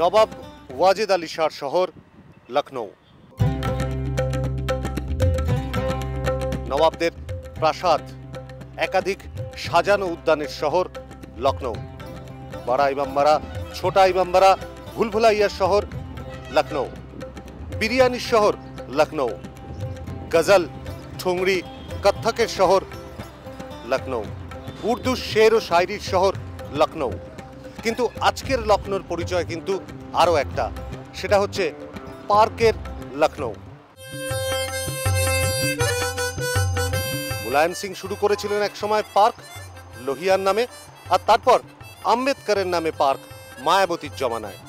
নবাব ওয়াজেদ আলী শাহর শহর লখনৌ। নবাবদের প্রাসাদ, একাধিক সাজানো উদ্যানের শহর লখনৌ। বড়া ইমামবাড়া, ছোটা ইমামবাড়া, ভুলভুলাইয়ার শহর লখনৌ। বিরিয়ানির শহর লখনৌ। গজল, ঠুংরি, কত্থকের শহর লখনৌ। উর্দু শের ও শায়রির শহর লখনৌ। কিন্তু আজকের লখনৌর পরিচয় কিন্তু আরও একটা, সেটা হচ্ছে পার্কের লখনৌ। মুলায়ম সিং শুরু করেছিলেন এক সময় পার্ক লোহিয়ার নামে, আর তারপর আম্বেদকরের নামে পার্ক মায়াবতীর জমানায়।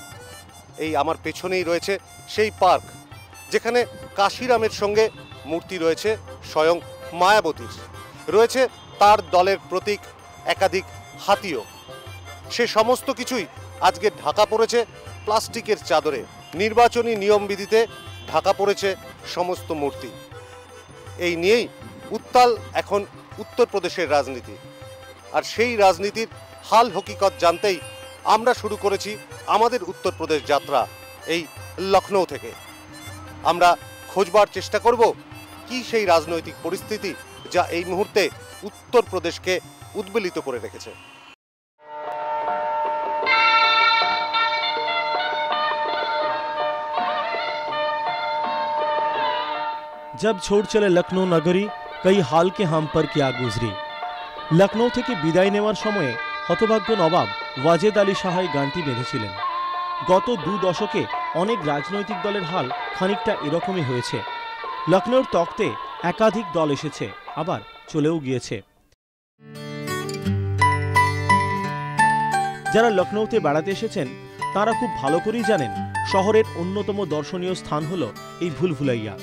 এই আমার পেছনেই রয়েছে সেই পার্ক, যেখানে কাশিরামের সঙ্গে মূর্তি রয়েছে স্বয়ং মায়াবতীর, রয়েছে তার দলের প্রতীক একাধিক হাতিও। সে সমস্ত কিছুই আজকে ঢাকা পড়েছে প্লাস্টিকের চাদরে। নির্বাচনী নিয়মবিধিতে ঢাকা পড়েছে সমস্ত মূর্তি। এই নিয়েই উত্তাল এখন উত্তরপ্রদেশের রাজনীতি। আর সেই রাজনীতির হাল হকিকত জানতেই আমরা শুরু করেছি আমাদের উত্তরপ্রদেশ যাত্রা এই লখনৌ থেকে। আমরা খোঁজবার চেষ্টা করব কি সেই রাজনৈতিক পরিস্থিতি যা এই মুহূর্তে উত্তরপ্রদেশকে উদ্বেলিত করে রেখেছে। जब छोड़ चले लखनऊ नगरी, कई हाल के हम पर क्या गुजरी। लखनऊ থেকে বিদায় নেওয়ার সময়ে হতভাগ্য নবাব ওয়াজেদ আলী শাহ এই গানটি বেঁধেছিলেন। গত 2 দশকে অনেক রাজনৈতিক দলের হাল খানিকটা এরকমই হয়েছে। লখনৌর তখ্তে একাধিক দল এসেছে, আবার চলেও গিয়েছে। যারা লখনৌতে বেড়াতে এসেছেন তারা খুব ভালো করেই জানেন শহরের অন্যতম দর্শনীয় স্থান হলো এই ভুলভুলাইয়া।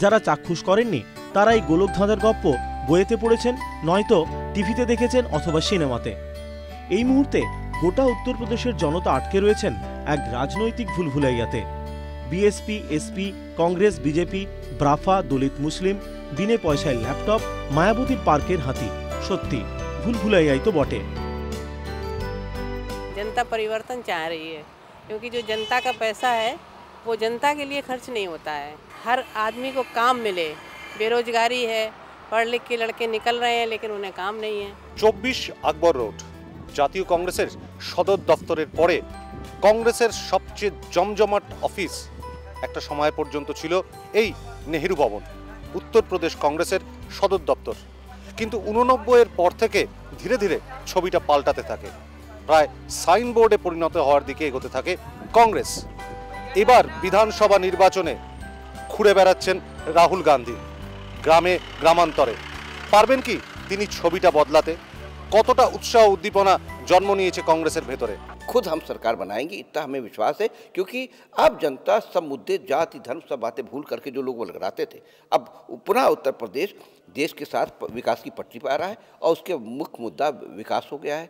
যারা চাক্ষুষ করেননি তারা এই গোলকধাঁধার গপ্প বইতে পড়েছেন, নয়তো টিভিতে দেখেছেন অথবা সিনেমাতে। এই মুহূর্তে গোটা উত্তরপ্রদেশের জনতা আটকে রয়েছেন এক রাজনৈতিক ভুলভুলাইয়াতে। বিএসপি, এসপি, কংগ্রেস, বিজেপি, ব্রাফা, দলিত মুসলিম, বিনে পয়সায় ল্যাপটপ, মায়াবতীর পার্কের হাতি। সত্যি ভুলভুলাইয়াই তো বটে। जनता परिवर्तन चाह रही है, क्योंकि जो जनता का पैसा है वो जनता के लिए खर्च नहीं होता है। हर आदमी को काम मिले। बेरोजगारी है, पढ़ लिख के लड़के निकल रहे हैं लेकिन उन्हें काम नहीं है। 24 আকবর রোড জাতীয় কংগ্রেসের সদর দপ্তরের পরে কংগ্রেসের সবচেয়ে জমজমাট অফিস একটা সময় পর্যন্ত ছিল এই নেহেরু ভবন, উত্তরপ্রদেশ কংগ্রেসের সদর দপ্তর। কিন্তু 89 এর পর থেকে ধীরে ধীরে ছবিটা পাল্টাতে থাকে, প্রায় সাইনবোর্ডে পরিণত হওয়ার দিকে এগোতে থাকে কংগ্রেস। এবার বিধানসভা নির্বাচনে ঘুরে বেড়াচ্ছেন রাহুল গান্ধী গ্রামে গ্রামান্তরে। পারবেন কি তিনি ছবিটা বদলাতে? কতটা উৎসাহ উদ্দীপনা জন্ম নিয়েছে কাंग्रेसের ভেতরে। खुद हम सरकार बनाएंगे इतना हमें विश्वास है, क्योंकि अब जनता सब मुद्दे जाति धर्म सब बातें भूल करके जो लोग लगाते थे, अब पुनः उत्तर प्रदेश देश के साथ विकास की पटरी पर आ रहा है और उसके मुख्य मुद्दा विकास हो गया है।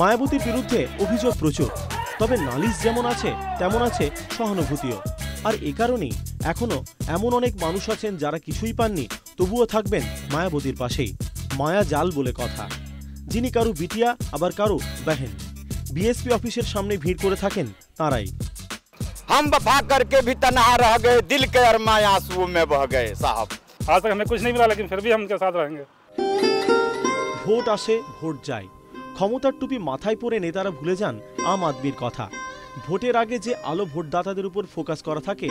মায়াবতীর বিরুদ্ধে অভিযোগ প্রচুর, তবে নালিশ যেমন আছে তেমন আছে সহানুভূতিও। আর এ কারণেই এখনো এমন অনেক মানুষ আছেন যারা কিছুই পাননি, তবুও থাকবেন মায়াবতীর পাশেই। মায়া জাল বলে কথা, যিনি কারু বিটিয়া আবার কারু বহন। বিএসপি অফিসের সামনে ভিড় করে থাকেন তারাই। हम वफा करके भी तन्हा रह गए, दिल के अरमां आंसुओं में बह गए साहब। आज तक हमें कुछ नहीं मिला, लेकिन फिर भी हम उनके साथ रहेंगे। ভোট আসে, ভোট যায়। ক্ষমতার টুপি মাথায় পরে নেতারা ভুলে যান আম আদমির কথা। ভোটের আগে যে আলো ভোটদাতাদের উপর ফোকাস করা থাকে,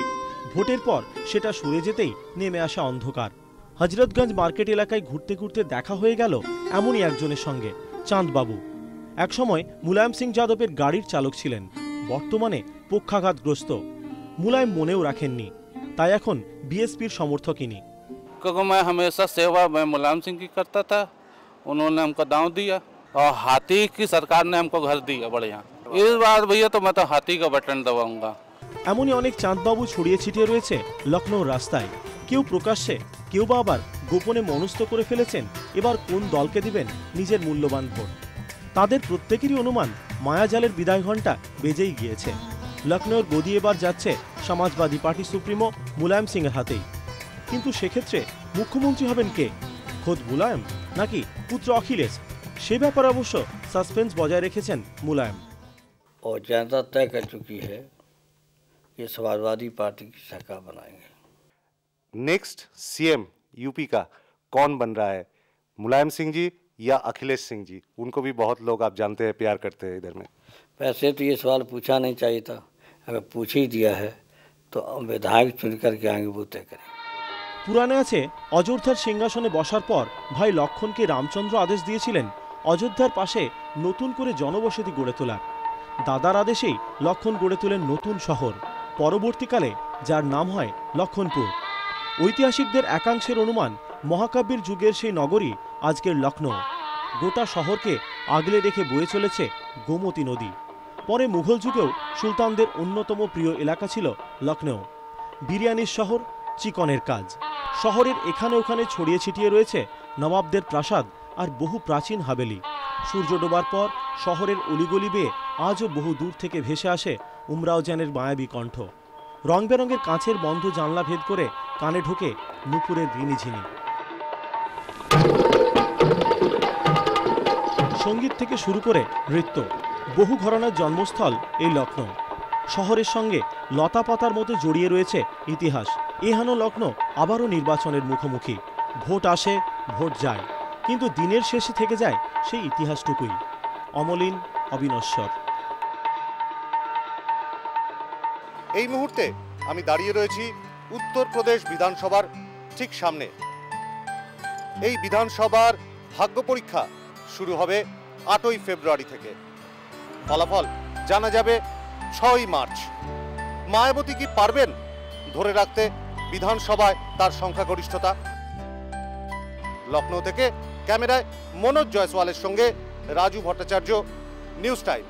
ভোটের পর সেটা সরে যেতেই নেমে আসা অন্ধকার। হজরতগঞ্জ মার্কেট এলাকায় ঘুরতে ঘুরতে দেখা হয়ে গেল এমনই একজনের সঙ্গে, চাঁদবাবু। একসময় মুলায়ম সিং যাদবের গাড়ির চালক ছিলেন, বর্তমানে পক্ষাঘাতগ্রস্ত। মুলায়ম মনেও রাখেননি, তাই এখন বিএসপির সমর্থক ইনি। क्योंकि मैं हमेशा सेवा मैं मुलायम सिंह की करता था, उन्होंने हमको दांव दिया और हाथी की सरकार ने हमको घर दिया बढ़िया। इस बार भैया तो मैं तो हाथी का बटन दबाऊंगा। এমনই অনেক চাঁদবাবু ছড়িয়ে ছিটিয়ে রয়েছে লখনৌর রাস্তায়। কেউ প্রকাশ্যে, কেউ বা আবার গোপনে মনস্থ করে ফেলেছেন এবার কোন দলকে দিবেন নিজের মূল্যবান ভোট। তাদের প্রত্যেকেরই অনুমান মায়াজালের বিদায় ঘণ্টা বেজেই গিয়েছে। লখনৌর গদি এবার যাচ্ছে সমাজবাদী পার্টি সুপ্রিমো মুলায়ম সিংয়ের হাতেই। কিন্তু সেক্ষেত্রে মুখ্যমন্ত্রী হবেন কে? খোদ মুলায়ম নাকি পুত্র অখিলেশ? সে ব্যাপারে অবশ্য সাসপেন্স বজায় রেখেছেন মুলায়ম। और जनता तय कर चुकी है कि समाजवादी पार्टी की सरकार बनाएंगे। नेक्स्ट सीएम यूपी का कौन बन रहा है, मुलायम सिंह जी या अखिलेश सिंह जी? उनको भी बहुत लोग आप जानते हैं प्यार करते हैं इधर में। वैसे तो ये सवाल पूछा नहीं चाहिए था, अगर पूछ ही दिया है तो विधायक चुन करके आएंगे, वो तय करें। পুরাণে আছে অযোধ্যার সিংহাসনে বসার পর ভাই লক্ষণকে রামচন্দ্র আদেশ দিয়েছিলেন অযোধ্যার পাশে নতুন করে জনবসতি গড়ে তোলার। দাদার আদেশেই লক্ষণ গড়ে তোলেন নতুন শহর, পরবর্তীকালে যার নাম হয় লক্ষণপুর। ঐতিহাসিকদের একাংশের অনুমান মহাকাব্যের যুগের সেই নগরী আজকের লখনৌ। গোটা শহরকে আগলে রেখে বয়ে চলেছে গোমতী নদী। পরে মুঘল যুগেও সুলতানদের অন্যতম প্রিয় এলাকা ছিল লখনৌ। বিরিয়ানির শহর, চিকনের কাজ। শহরের এখানে ওখানে ছড়িয়ে ছিটিয়ে রয়েছে নবাবদের প্রাসাদ আর বহু প্রাচীন হাভেলি। সূর্য ডোবার পর শহরের অলিগলি বেয়ে আজও বহু দূর থেকে ভেসে আসে উমরাও জানের মায়াবী কণ্ঠ। রং বেরঙের কাঁচের বন্ধ জানলা ভেদ করে কানে ঢোকে নুপুরের রিনিঝিনি। সঙ্গীত থেকে শুরু করে নৃত্য, বহু ঘরানার জন্মস্থল এই লখনৌ। শহরের সঙ্গে লতা পাতার মতো জড়িয়ে রয়েছে ইতিহাস। এহেন লখনৌ আবারও নির্বাচনের মুখোমুখি। ভোট আসে, ভোট যায়, কিন্তু দিনের শেষে থেকে যায় সেই ইতিহাসটুকুই, অমলিন, অবিনশ্বর। এই মুহূর্তে আমি দাঁড়িয়ে রয়েছি উত্তরপ্রদেশ বিধানসভার ঠিক সামনে। এই বিধানসভার ভাগ্য পরীক্ষা শুরু হবে 8ই ফেব্রুয়ারি থেকে। ফলাফল জানা যাবে 6ই মার্চ। মায়াবতী কি পারবেন ধরে রাখতে বিধানসভায় তার সংখ্যাগরিষ্ঠতা? লখনৌ থেকে ক্যামেরায় মনোজ জয়সওয়ালের সঙ্গে রাজু ভট্টাচার্য, নিউজ টাইম।